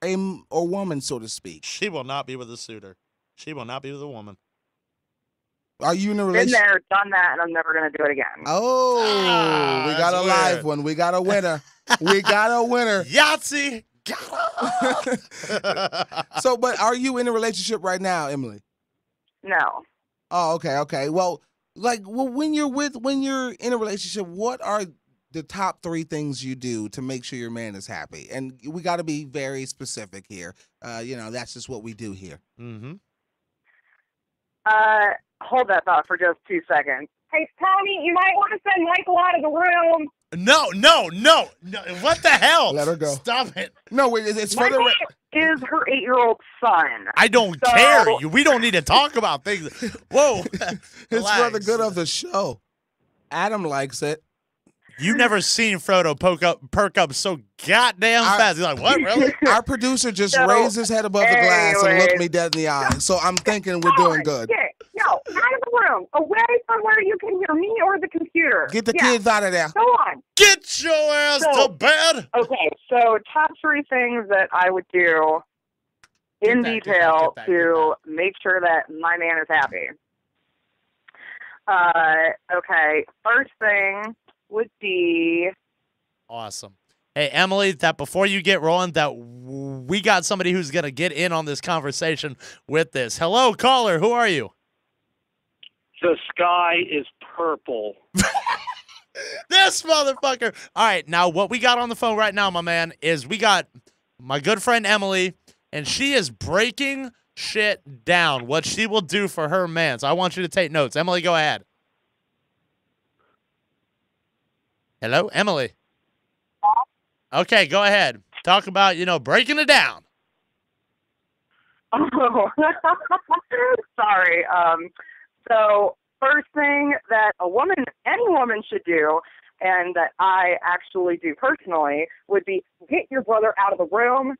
Or woman, so to speak? She will not be with a suitor. She will not be with a woman. Are you in a Been relationship? there, done that, and I'm never gonna do it again. Oh, we got a that's live weird. one. We got a winner. We got a winner. Yahtzee. So, but are you in a relationship right now, Emily? No. Oh, okay. Well, when you're in a relationship, what are the top 3 things you do to make sure your man is happy? And we got to be very specific here. That's just what we do here. Mm-hmm. Hold that thought for just 2 seconds. Hey, Tommy, you might want to send Michael out of the room. No. What the hell? Let her go. Stop it. No, it's for Michael the. is her 8-year-old son. I don't care. We don't need to talk about things. Whoa. It's for the good of the show. Adam likes it. You never seen Frodo perk up so goddamn fast. He's like, what, really? Our producer just raised his head above the glass and looked me dead in the eye. So I'm thinking we're doing good. No, out of the room, away from where you can hear me or the computer. Get the kids out of there. Go on. Get your ass to bed. Okay, so top 3 things that I would do in detail to make sure that my man is happy. Okay, first thing would be awesome. Hey, Emily, that before you get rolling, that we got somebody who's going to get in on this conversation with this. Hello, caller. Who are you? The sky is purple. This motherfucker. All right, now what we got on the phone right now, my man, is we got my good friend Emily, and she is breaking shit down, what she will do for her man. So I want you to take notes. Emily, go ahead. Hello, Emily. Okay, go ahead. Talk about, breaking it down. Oh, sorry. So first thing that any woman should do, and that I actually do personally, would be get your brother out of the room.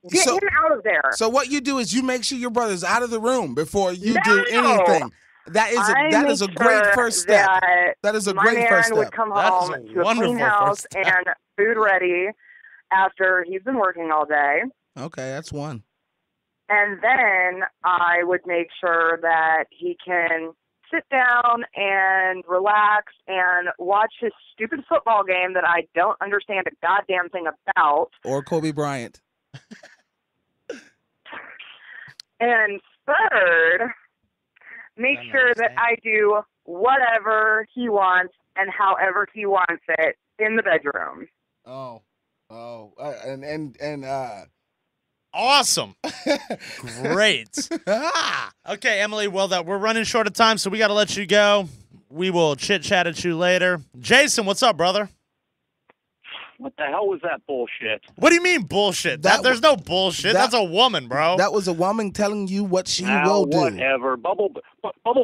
Get him out of there. So what you do is you make sure your brother's out of the room before you do anything. That is a great first step. That is a great first step. My man would come home to a clean house and food ready after he's been working all day. Okay, that's one. And then I would make sure that he can sit down and relax and watch his stupid football game that I don't understand a goddamn thing about. Or Kobe Bryant. And third, make sure that I do whatever he wants and however he wants it in the bedroom. Awesome. Great. Okay, Emily, well, we're running short of time, so we got to let you go. We will chit-chat at you later. Jason, what's up, brother? What the hell was that bullshit? What do you mean bullshit? There's no bullshit. That's a woman, bro. That was a woman telling you what she will do. Whatever. Bubble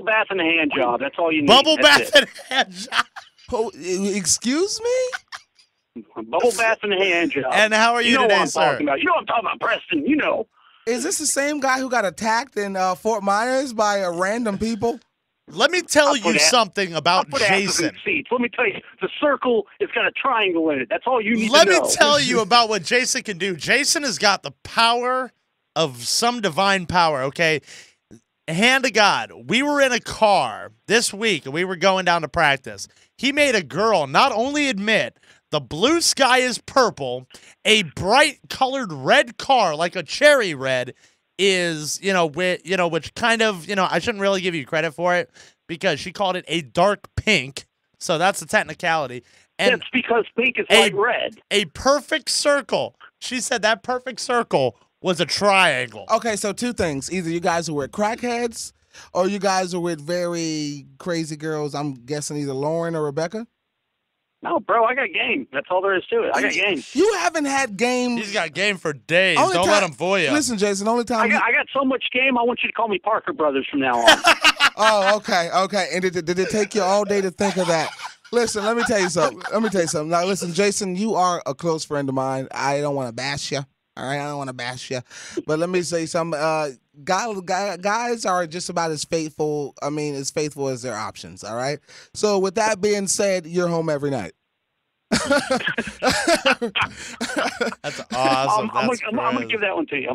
bath and a hand job. That's all you need. Bubble bath and a hand job. Oh, excuse me? Bubble bath and a hand job. And how are you today, what I'm sir? Talking about. You know what I'm talking about, Preston. You know. Is this the same guy who got attacked in Fort Myers by random people? Let me tell you something about Jason. Let me tell you, the circle has got a triangle in it. That's all you need Let to know. me tell you about what Jason can do. Jason has got the power of some divine power, okay? Hand to God, we were in a car this week, and we were going down to practice. He made a girl not only admit the blue sky is purple, a bright colored red car, like a cherry red, is, which kind of, I shouldn't really give you credit for it because she called it a dark pink. So that's the technicality. And that's because pink is like red. A perfect circle. She said that perfect circle was a triangle. Okay, so two things. Either you guys are with crackheads or you guys are with very crazy girls. I'm guessing either Lauren or Rebecca. No, bro, I got game. That's all there is to it. I got game. You haven't had game. He's got game for days. Don't let him fool you. Listen, Jason, only time I got so much game, I want you to call me Parker Brothers from now on. Oh, okay. And did it take you all day to think of that? Listen, let me tell you something. Now, listen, Jason, you are a close friend of mine. I don't want to bash you. All right, I don't want to bash you. But let me say something. Guys are just about as faithful as their options, all right? So with that being said, you're home every night. That's awesome. I'm gonna give that one to you.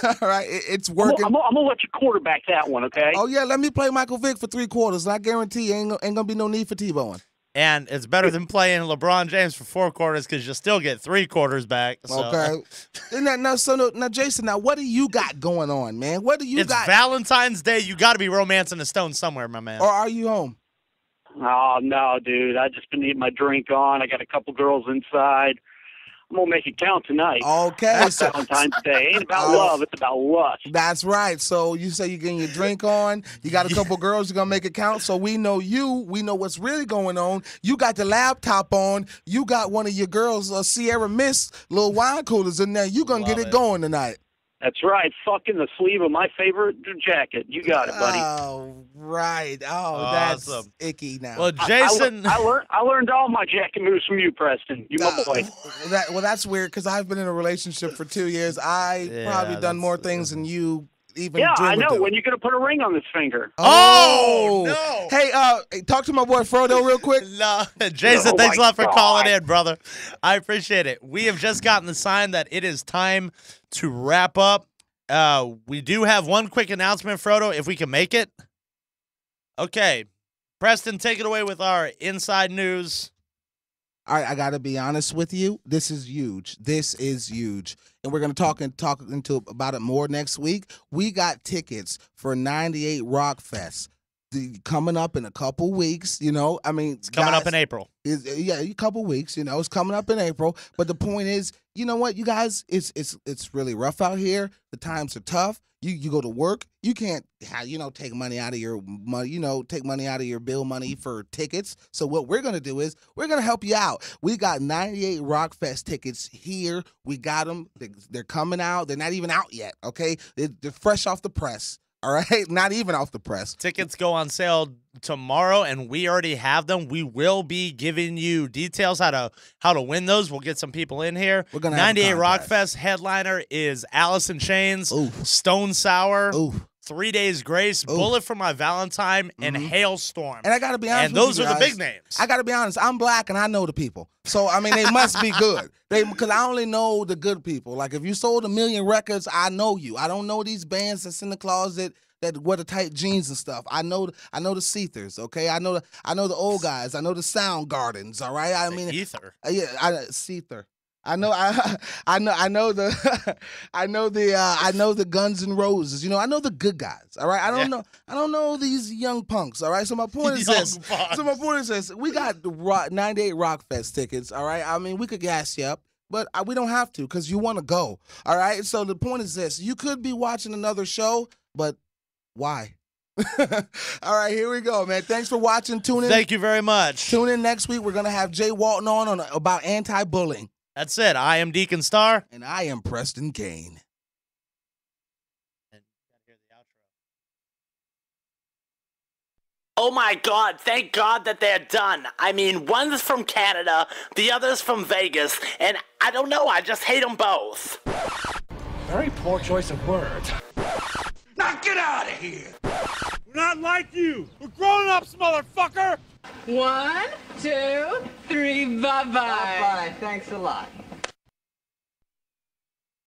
All right, it's working. I'm gonna let you quarterback that one, okay? Oh yeah, let me play Michael Vick for 3 quarters, and I guarantee ain't gonna be no need for T-Bone. And it's better than playing LeBron James for 4 quarters because you'll still get 3 quarters back. So. Okay. Now, Jason, what do you got going on, man? What do you got? It's Valentine's Day. You got to be romancing a stone somewhere, my man. Or are you home? Oh, no, dude. I just been eating my drink on. I got a couple girls inside. I'm going to make it count tonight. Okay. That's Valentine's Day. Ain't about love. It's about lust. That's right. So you say you're getting your drink on. You got a couple girls. You're going to make it count. So we know you. We know what's really going on. You got the laptop on. You got one of your girls, Sierra Mist, little wine coolers in there. You're going to get it going tonight. That's right. Fucking the sleeve of my favorite jacket. You got it, buddy. Oh, right. Oh, awesome. That's icky now. Well, Jason. I learned all my jacket moves from you, Preston. You my boy. That's weird because I've been in a relationship for 2 years. Probably done more things than you even Yeah, I dreamed know. of. When you going to put a ring on this finger? Oh, no. Hey, talk to my boy Frodo real quick. No, Jason, Oh, thanks a my lot for God. calling in, brother. I appreciate it. We have just gotten the sign that it is time to wrap up. We do have one quick announcement, Frodo, if we can make it. Okay. Preston, take it away with our inside news. All right, I got to be honest with you. This is huge. And we're going to talk about it more next week. We got tickets for 98 Rock Fest. coming up in a couple weeks. You know, I mean, It's coming up in April. Yeah, a couple weeks. You know, it's coming up in April. But the point is, you know what, you guys, it's really rough out here. The times are tough. You go to work. You can't, take money out of your money. Take money out of your bill money for tickets. So what we're gonna do is we're gonna help you out. We got 98 Rock Fest tickets here. We got them. They're coming out. They're not even out yet. Okay, they're fresh off the press. All right, not even off the press. Tickets go on sale tomorrow, and we already have them. We will be giving you details how to win those. We'll get some people in here. We're gonna 98 Rock Fest headliner is Alice in Chains, Stone Sour, 3 Days Grace, Bullet for My Valentine, and Hailstorm. And I gotta be honest, and those with are you the guys. big names. I gotta be honest. I'm black and I know the people, so I mean they must be good. Because I only know the good people. Like if you sold 1 million records, I know you. I don't know these bands that's in the closet that wear the tight jeans and stuff. I know the Seethers, okay? I know the old guys. I know the Soundgardens, all right? I mean Ether. Seether. I know the Guns N' Roses. I know the good guys. All right. I don't know these young punks. All right. So my point is this. We got the 98 Rock Fest tickets. All right. I mean, we could gas you up, but we don't have to because you want to go. All right. So the point is this: you could be watching another show, but why? All right, here we go, man. Thanks for watching. Tune in. Thank you very much. Tune in next week. We're gonna have Jay Walton on about anti-bullying. That's it. I am Deacon Star. And I am Preston Kane. Oh my God, thank God that they're done. I mean, one's from Canada, the other's from Vegas, and I don't know, I just hate them both. Very poor choice of words. Now get out of here! We're not like you! We're grown-ups, motherfucker! 1, 2, 3, bye-bye. Bye-bye. Thanks a lot.